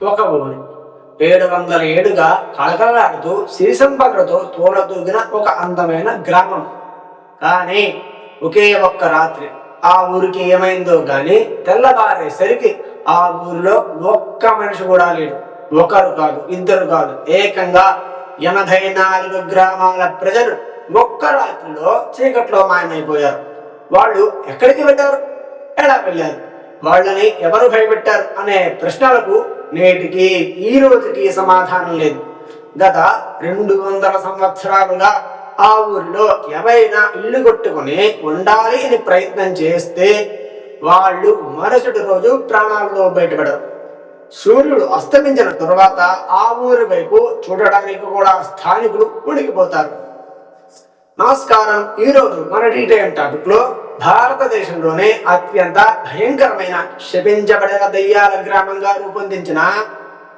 ఒక ఊరు 700 ఏడుగా కళకళలాడుతూ సిరి సంపదలతో తూలతూగిన ఒక అందమైన గ్రామం. కానీ ఒకే ఒక్క రాత్రి ఆ ఊరికి ఏమైందో గాని తెల్లవారేసరికి ఆ ఊరిలో ఒక్క మనిషి కూడా లేడు. ఒకరు కాదు, ఇద్దరు కాదు, ఏకంగా 84 గ్రామాల ప్రజలు ఒక్క రాత్రిలో చీకట్లో మాయమైపోయారు. వాళ్ళు ఎక్కడికి వెళ్ళారు, ఎలా వెళ్ళారు, వాళ్ళని ఎవరు భయపెట్టారు అనే ప్రశ్నలకు నేటికి ఈ రోజుకి సమాధానం లేదు. గత 200 సంవత్సరాలుగా ఆ ఊరిలో ఎవరైనా ఇల్లు కొట్టుకుని ఉండాలి అని ప్రయత్నం చేస్తే వాళ్ళు మరుసటి రోజు ప్రాణాలలో బయటపడరు. సూర్యుడు అస్తమించిన తరువాత ఆ ఊరి వైపు చూడడానికి కూడా స్థానికులు ఉడికిపోతారు. నమస్కారం. ఈరోజు మన డీటెయిల్ టాపిక్ లో భారతదేశంలోనే అత్యంత భయంకరమైన శపించబడిన దయ్యాల గ్రామంగా రూపొందించిన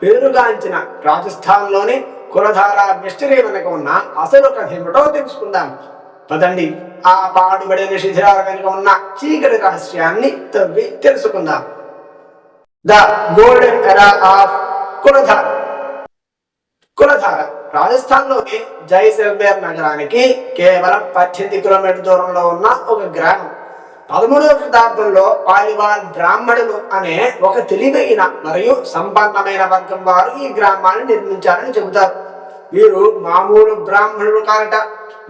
పేరుగాంచిన రాజస్థాన్ లోని కులధార మిస్టరీ వెనుక ఉన్న అసలు కథ ఏమిటో తెలుసుకుందాం. పదండి, ఆ పాడుబడిన శిథిరాల వెనుక ఉన్న చీకటి రహస్యాన్ని తవ్వి తెలుసుకుందాం. The golden era of Kuldhara. Kuldhara Rajasthan లోని జైసల్మేర్ నగరానికి కేవలం 18 కిలోమీటర్ల దూరంలో ఉన్న ఒక గ్రామం. 13వ శతాబ్దంలో పాలివాల్ బ్రాహ్మణులు అనే ఒక తెలివైన మరియు సంపన్నమైన వర్గం వారు ఈ గ్రామాన్ని నిర్మించారని చెబుతారు. వీరు మామూలు బ్రాహ్మణులు కారట.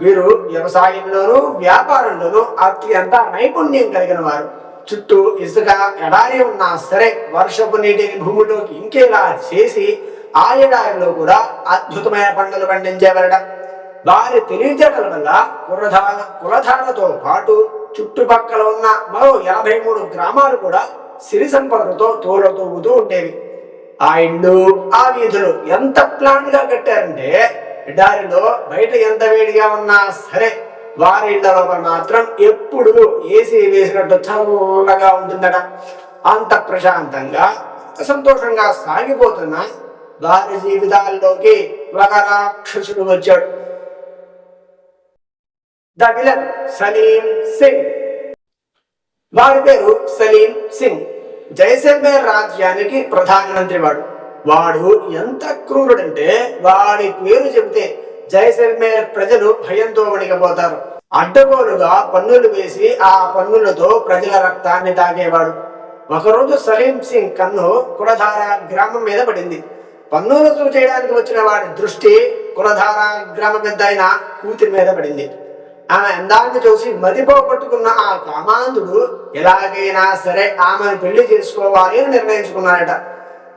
వీరు వ్యవసాయంలోనూ వ్యాపారంలోనూ అత్యంత నైపుణ్యం కలిగిన వారు. చుట్టూ ఇసుక ఎడారి ఉన్నా సరే వర్షపు నీటిని భూమిలోకి ఇంకేలా చేసి ఆ ఎడారిలో కూడా అద్భుతమైన పంటలు పండించేవారట. వారి తెలివితేటల వల్ల కులధారతో పాటు చుట్టుపక్కల ఉన్న మరో 83 గ్రామాలు కూడా సిరి సంపదలతో తోలతూగుతూ ఉండేవి. ఆ ఇళ్ళు, ఆ వీధులు ఎంత ప్లాన్ గా కట్టారంటే ఎడారిలో బయట ఎంత వేడిగా ఉన్నా సరే వారి ఇళ్ల లోపల మాత్రం ఎప్పుడు ఏసీ వేసినట్టు చల్లగా ఉంటుందట. అంత ప్రశాంతంగా సంతోషంగా సాగిపోతున్న వారి జీవితాల్లోకి ఒక రాక్షసుడు వచ్చాడు. The villain Salim Singh. వాడి పేరు సలీం సింగ్. జైసల్మేర్ రాజ్యానికి ప్రధానమంత్రి వాడు ఎంత క్రూరుడంటే వాడి పేరు చెబితే జైసల్మేర్ ప్రజలు భయంతో వణికిపోతారు. అడ్డగోలుగా పన్నులు వేసి ఆ పన్నులతో ప్రజల రక్తాన్ని తాగేవాడు. ఒకరోజు సలీం సింగ్ కన్ను కులధార గ్రామం మీద పడింది. పన్నులు వసూలు చేయడానికి వచ్చిన వాడి దృష్టి కులధార గ్రామ పెద్ద అయిన కూతురి మీద పడింది. ఆమె అందాన్ని చూసి మదిపోగొట్టుకున్న ఆ కామాంధుడు ఎలాగైనా సరే ఆమెను పెళ్లి చేసుకోవాలి అని నిర్ణయించుకున్నాడట.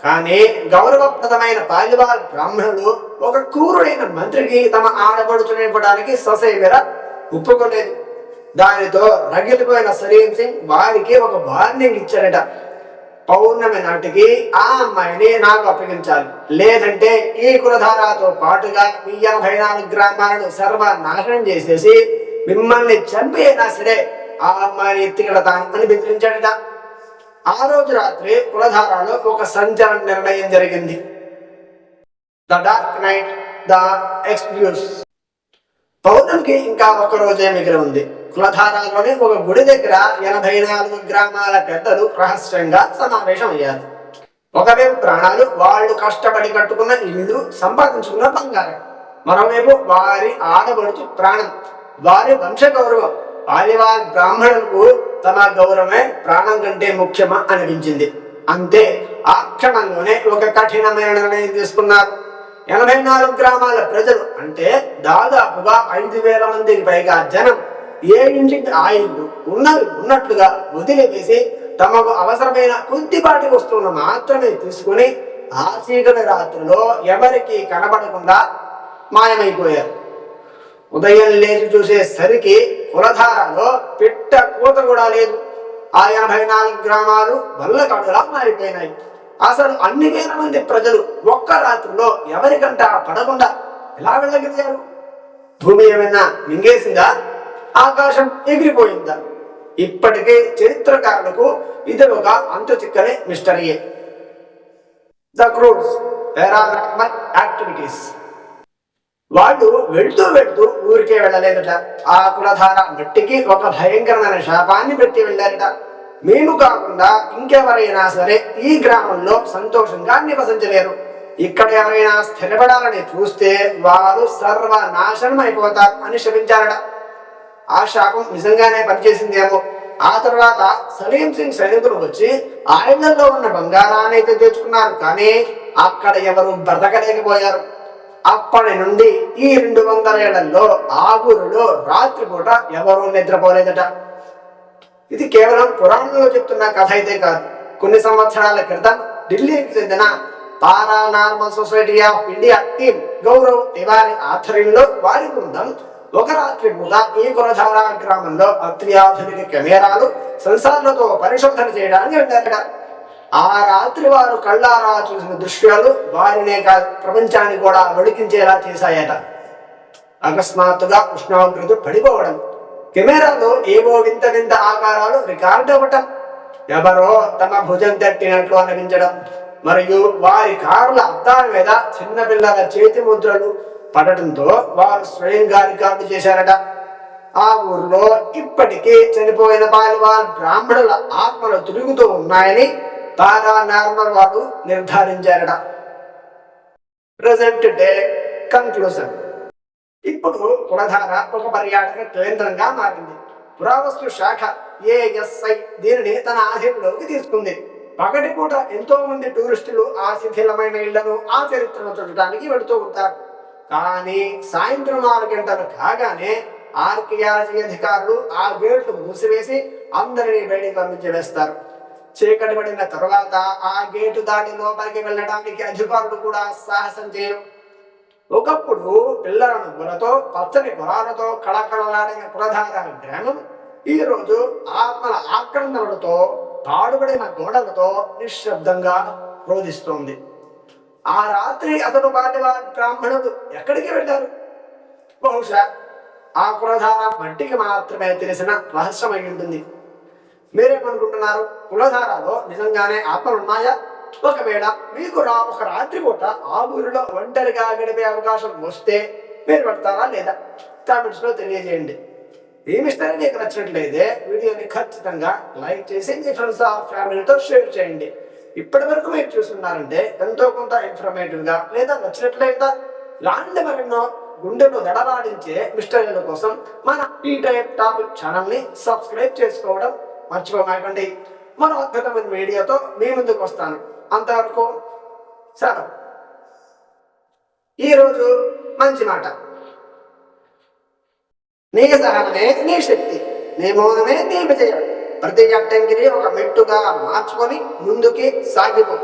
కానీ గౌరవప్రదమైన పాలివాల్ బ్రాహ్మణుడు ఒక క్రూరుడైన మంత్రికి తమ ఆడపడుచునివ్వడానికి ససేమిర ఒప్పుకోలేదు. దానితో రగిలిపోయిన సలీం సింగ్ వారికి ఒక వార్నింగ్ ఇచ్చాడట. పౌర్ణమి నాటికి ఆ అమ్మాయిని నాకు అప్పగించాలి, లేదంటే ఈ కులధారతో పాటుగా 84 గ్రామాలను సర్వనాశనం చేసేసి మిమ్మల్ని చంపేనా సరే ఆ అమ్మాయిని ఎత్తికెడతాను అని బెదిరించాడట. ఆ రోజు రాత్రి కులధారలో ఒక సంచలన నిర్ణయం జరిగింది. The dark night, the excuse. పౌర్ణమికి ఇంకా ఒక రోజే మిగిలి ఉంది. కులధారలోని ఒక గుడి దగ్గర 84 గ్రామాల పెద్దలు రహస్యంగా సమావేశం అయ్యారు. ఒకవైపు ప్రాణాలు, వాళ్ళు కష్టపడి కట్టుకున్న ఇల్లు, సంపాదించుకున్న బంగారం. మరోవైపు వారి ఆడబడుచు ప్రాణం, వారి వంశ గౌరవం. పాలివాల్ బ్రాహ్మణులకు తమ గౌరవమే ప్రాణం కంటే ముఖ్యమా అనిపించింది. అంతే, ఆ క్షణంలోనే ఒక కఠినమైన నిర్ణయం తీసుకున్నారు. 84 గ్రామాల ప్రజలు అంటే దాదాపుగా 5000 మందికి పైగా జనం ఏ ఇంటికి ఆ ఇల్లు ఉన్నట్లుగా వదిలివేసి తమకు అవసరమైన కొద్దిపాటి వస్తువులు మాత్రమే తీసుకుని ఆ చీకటి రాత్రిలో ఎవరికి కనబడకుండా మాయమైపోయారు. ఉదయం లేచి చూసేసరికి కులధారలో పిట్ట కూత కూడా లేదు. ఆ 84 గ్రామాలు వల్లకాడులా మారిపోయినాయి. అసలు అన్ని వేల మంది ప్రజలు ఒక్క రాత్రిలో ఎవరికంట పడకుండా ఎలా వెళ్ళగలిగారు? భూమి ఏమైనా మింగేసిందా? ఆకాశం ఎగిరిపోయిందా? ఇప్పటికే చరిత్రకారులకు ఇది ఒక అంతు చిక్కని మిస్టరీయే. The cruise paranormal activities. వాళ్ళు వెళ్తూ ఊరికే వెళ్ళలేదట. ఆ కులధార మట్టికి ఒక భయంకరమైన శాపాన్ని పెట్టి వెళ్ళారట. మేము కాకుండా ఇంకెవరైనా సరే ఈ గ్రామంలో సంతోషంగా నివసించలేరు. ఇక్కడ ఎవరైనా స్థిరపడాలని చూస్తే వారు సర్వనాశనం అయిపోతారు అని శపించారట. ఆ శాపం నిజంగానే పనిచేసిందేమో. ఆ తర్వాత సలీం సింగ్ సైనికులు వచ్చి ఆ ఇళ్లలో ఉన్న బంగారాన్ని అయితే తెచ్చుకున్నారు, కానీ అక్కడ ఎవరు బ్రతకలేకపోయారు. అప్పటి నుండి ఈ 200 ఏళ్లలో ఆ ఊరిలో రాత్రిపూట ఎవరూ నిద్రపోలేదట. ఇది కేవలం పురాణంలో చెప్తున్న కథ అయితే కాదు. కొన్ని సంవత్సరాల క్రితం ఢిల్లీకి చెందిన paranormal society of India team Gaurav Tiwari ఆధ్వర్యంలో వారి బృందం ఒక రాత్రి పూట ఈ కులధార గ్రామంలో అత్యాధునిక కెమెరాలు సెన్సార్లతో పరిశోధన చేయడానికి వెళ్ళారట. ఆ రాత్రి వారు కళ్ళారా చూసిన దృశ్యాలు వారినే కాదు ప్రపంచాన్ని కూడా వణికించేలా చేశాయట. అకస్మాత్తుగా ఉష్ణోగ్రత పడిపోవడం, కెమెరాలో ఏవో వింత వింత ఆకారాలు రికార్డ్ అవ్వటం, ఎవరో తమ భుజం తట్టినట్లు అనిపించడం, మరియు వారి కార్ల అద్దాల మీద చిన్నపిల్లల చేతి ముద్రలు పడటంతో వారు స్వయంగా రికార్డు చేశారట. ఆ ఊర్లో ఇప్పటికీ చనిపోయిన పాలివాన్ బ్రాహ్మణుల ఆత్మలు తిరుగుతూ ఉన్నాయని పారానార్మల్ వారు నిర్ధారించారట. Present day conclusion. ఇప్పుడు కులధార ఒక పర్యాటక కేంద్రంగా మారింది. పురావస్తు శాఖ ఏఎస్ఐ దీనిని తన ఆధీనంలోకి తీసుకుంది. పగటిపూట ఎంతో మంది టూరిస్టులు ఆ శిథిలమైన ఇళ్లను, ఆ చరిత్రను చూడటానికి వెళుతూ ఉంటారు. కానీ సాయంత్రం 6 గంటలు కాగానే ఆర్కియాలజీ అధికారులు ఆ గేట్లు మూసివేసి అందరినీ బయటికి పంపించి వేస్తారు. చీకటి పడిన తర్వాత ఆ గేటు దాటి లోపలికి వెళ్ళడానికి అధికారులు కూడా సాహసం చేయరు. ఒకప్పుడు పిల్లల నవ్వులతో, పచ్చని పొలాలతో కళకళలాడిన కులధార గ్రామం ఈ రోజు ఆత్మల ఆక్రందనలతో, పాడుబడిన గోడలతో నిశ్శబ్దంగా రోధిస్తోంది. ఆ రాత్రి అతను పాలివాన్ బ్రాహ్మణుడు ఎక్కడికి వెళ్ళారు? బహుశా ఆ కులధార మట్టికి మాత్రమే తెలిసిన రహస్యమై ఉంటుంది. మీరేమనుకుంటున్నారు? కులధారలో నిజంగానే ఆత్మలున్నాయా? ఒకవేళ మీకు ఒక రాత్రి పూట ఆ ఊరిలో ఒంటరిగా గడిపే అవకాశం వస్తే మీరు పెడతారా లేదా? కామెంట్స్ లో తెలియజేయండి. ఈ మిస్టరీ మీకు నచ్చినట్లయితే వీడియోని ఖచ్చితంగా లైక్ చేసి మీ ఫ్రెండ్స్ ఫ్యామిలీతో షేర్ చేయండి. ఇప్పటి వరకు మీరు చూస్తున్నారంటే ఎంతో కొంత ఇన్ఫర్మేటివ్ గా లేదా నచ్చినట్లయితే లాంటి మరెన్నో గుండెను దడలాడించే మిస్టరీల కోసం మన ఈ టైప్ టాపిక్ ఛానల్ ని సబ్స్క్రైబ్ చేసుకోవడం మర్చిపోమాకండి. మరో అద్భుతమైన వీడియోతో మీ ముందుకు వస్తాను. అంతవరకు సెలవు. ఈరోజు మంచి మాట. నీ సహనమే నీ శక్తి, నీ మౌనమే నీ విజయం. ప్రతి అడ్డంకిని ఒక మెట్టుగా మార్చుకొని ముందుకి సాగిపో.